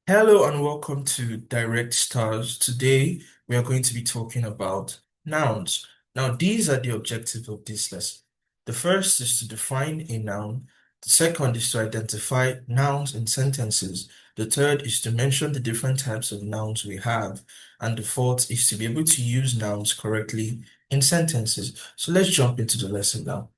Hello and welcome to Direct Stars. Today we are going to be talking about nouns. Now, these are the objectives of this lesson. The first is to define a noun. The second is to identify nouns in sentences. The third is to mention the different types of nouns we have. And the fourth is to be able to use nouns correctly in sentences. So let's jump into the lesson now.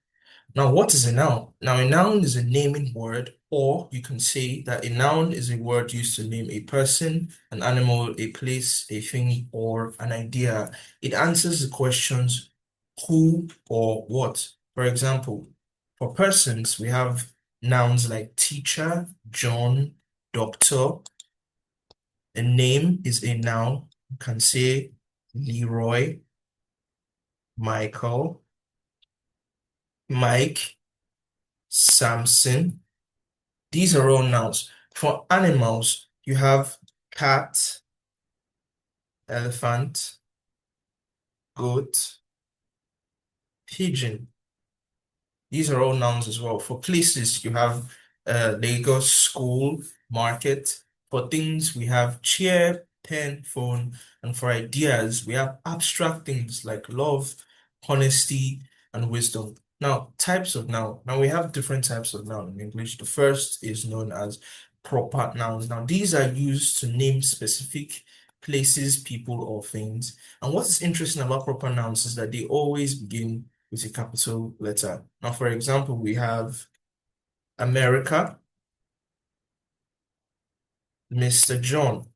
Now, what is a noun? Now, a noun is a naming word, or you can say that a noun is a word used to name a person, an animal, a place, a thing, or an idea. It answers the questions who or what. For example, for persons, we have nouns like teacher, John, doctor. A name is a noun. You can say Leroy, Michael, Mike, Samson. These are all nouns. For animals, you have cat, elephant, goat, pigeon. These are all nouns as well. For places, you have Lagos, school, market. For things, we have chair, pen, phone. And for ideas, we have abstract things like love, honesty, and wisdom. Now, types of noun. Now, we have different types of noun in English. The first is known as proper nouns. Now, these are used to name specific places, people, or things. And what is interesting about proper nouns is that they always begin with a capital letter. Now, for example, we have America, Mr. John,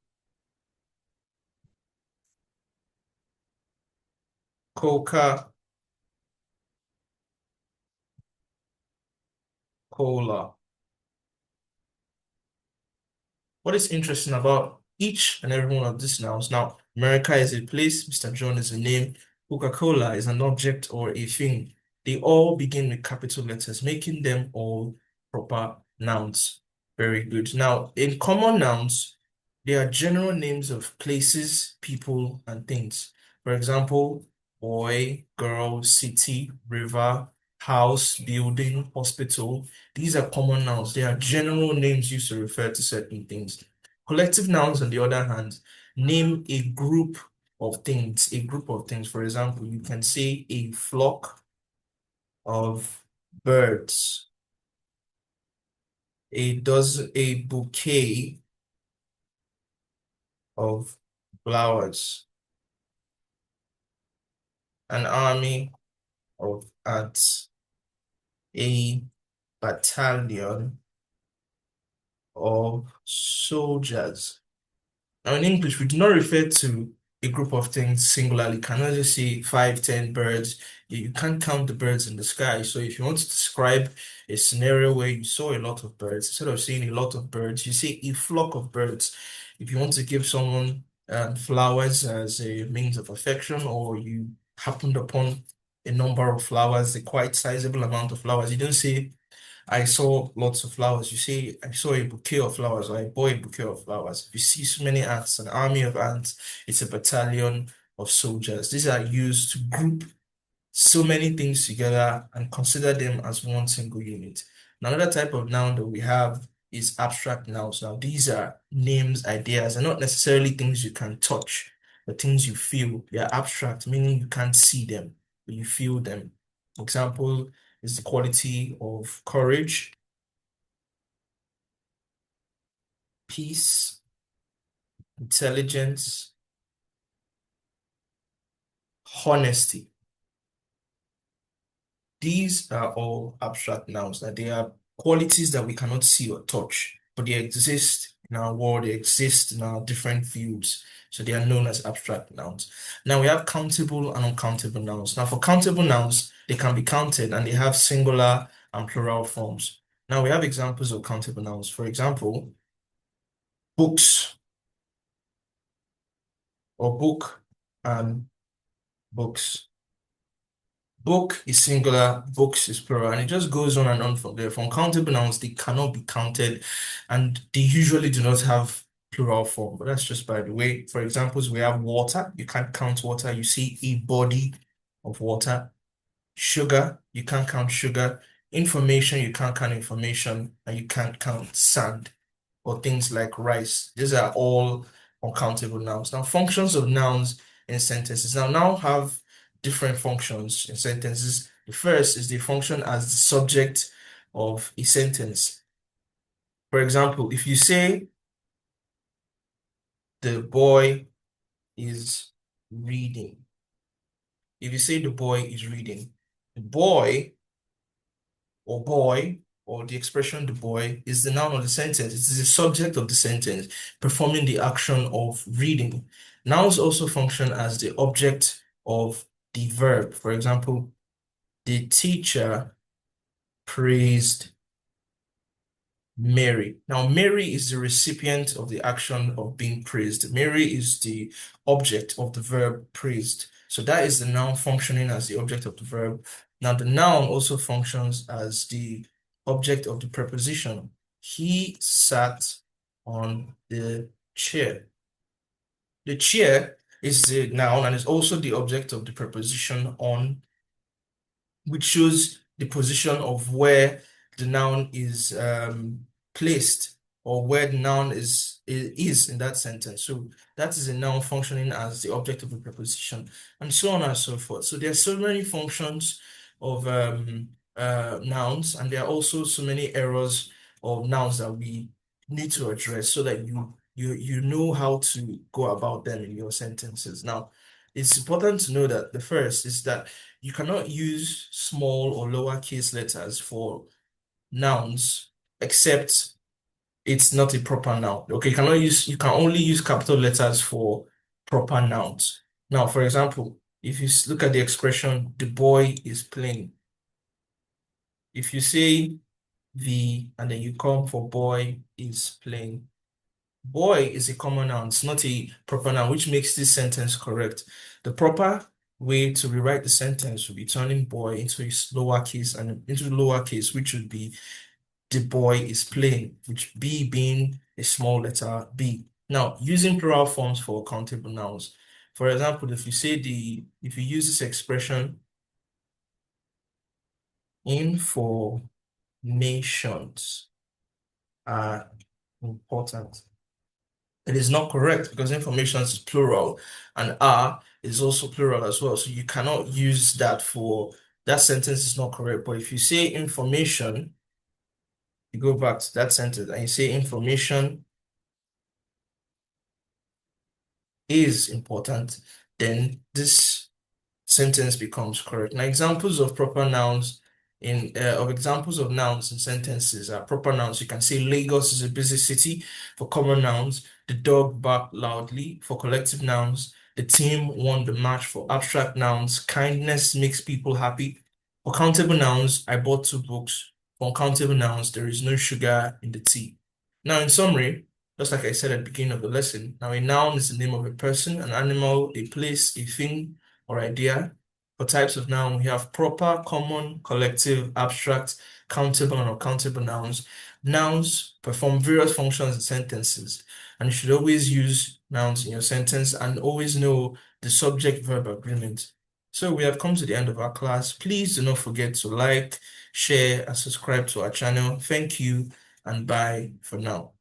Coca-Cola. What is interesting about each and every one of these nouns? Now, America is a place, Mr. John is a name, Coca-Cola is an object or a thing. They all begin with capital letters, making them all proper nouns. Very good. Now, in common nouns, they are general names of places, people, and things. For example, boy, girl, city, river, house, building, hospital. These are common nouns. They are general names used to refer to certain things. Collective nouns, on the other hand, name a group of things, a group of things. For example, you can say a flock of birds, a bouquet of flowers, an army of ants, a battalion of soldiers. Now, in English, we do not refer to a group of things singularly. You cannot just say five, 10 birds. You can't count the birds in the sky. So if you want to describe a scenario where you saw a lot of birds, instead of saying a lot of birds, you say a flock of birds. If you want to give someone flowers as a means of affection, or you happened upon a number of flowers, a quite sizable amount of flowers, you don't say I saw lots of flowers. You say, I saw a bouquet of flowers, or I bought a bouquet of flowers. If you see so many ants, an army of ants, it's a battalion of soldiers. These are used to group so many things together and consider them as one single unit. Now, another type of noun that we have is abstract nouns. Now, these are names, ideas, and not necessarily things you can touch, but things you feel. They are abstract, meaning you can't see them, but you feel them. Example is the quality of courage, peace, intelligence, honesty. These are all abstract nouns, that they are qualities that we cannot see or touch, but they exist in our world, they exist in our different fields. So they are known as abstract nouns. Now we have countable and uncountable nouns. Now for countable nouns, they can be counted and they have singular and plural forms. Now we have examples of countable nouns. For example, books or book and books. Book is singular, books is plural, and it just goes on and on from there. From countable nouns, they cannot be counted, and they usually do not have plural form, but that's just by the way. For examples, we have water. You can't count water. You see a body of water. Sugar, you can't count sugar. Information, you can't count information, and you can't count sand. or things like rice. These are all uncountable nouns. Now, functions of nouns in sentences. Now have different functions in sentences. The first is the function as the subject of a sentence. For example, if you say the boy is reading, if you say the boy is reading, the boy or the expression the boy is the noun of the sentence. It is the subject of the sentence performing the action of reading. Nouns also function as the object of the verb. For example, the teacher praised Mary. Now, Mary is the recipient of the action of being praised. Mary is the object of the verb praised. So that is the noun functioning as the object of the verb. Now, the noun also functions as the object of the preposition. He sat on the chair. The chair is the noun and is also the object of the preposition on, which shows the position of where the noun is placed, or where the noun is in that sentence. So that is a noun functioning as the object of a preposition, and so on and so forth. So there are so many functions of nouns, and there are also so many errors of nouns that we need to address so that you know how to go about them in your sentences. Now, it's important to know that the first is that you cannot use small or lowercase letters for nouns except it's not a proper noun. Okay, you can only use capital letters for proper nouns. Now, for example, if you look at the expression the boy is playing, if you say the and then you come for boy is playing, boy is a common noun, it's not a proper noun, which makes this sentence correct. The proper way to rewrite the sentence would be turning boy into a lowercase and into lowercase, which would be the boy is playing, which B being a small letter B. Now, using plural forms for countable nouns. For example, if you use this expression, informations are important. It is not correct because information is plural and are is also plural as well. So you cannot use that for that sentence is not correct. But if you say information, you go back to that sentence and you say information is important, then this sentence becomes correct. Now, examples of proper nouns examples of nouns in sentences are proper nouns. You can say Lagos is a busy city for common nouns. The dog barked loudly for collective nouns. The team won the match for abstract nouns. Kindness makes people happy. For countable nouns, I bought 2 books. For uncountable nouns, there is no sugar in the tea. Now, in summary, just like I said at the beginning of the lesson, now a noun is the name of a person, an animal, a place, a thing, or idea. For types of noun, we have proper, common, collective, abstract, countable, and uncountable nouns. Nouns perform various functions in sentences, and you should always use nouns in your sentence and always know the subject-verb agreement. So we have come to the end of our class. Please do not forget to like, share, and subscribe to our channel. Thank you, and bye for now.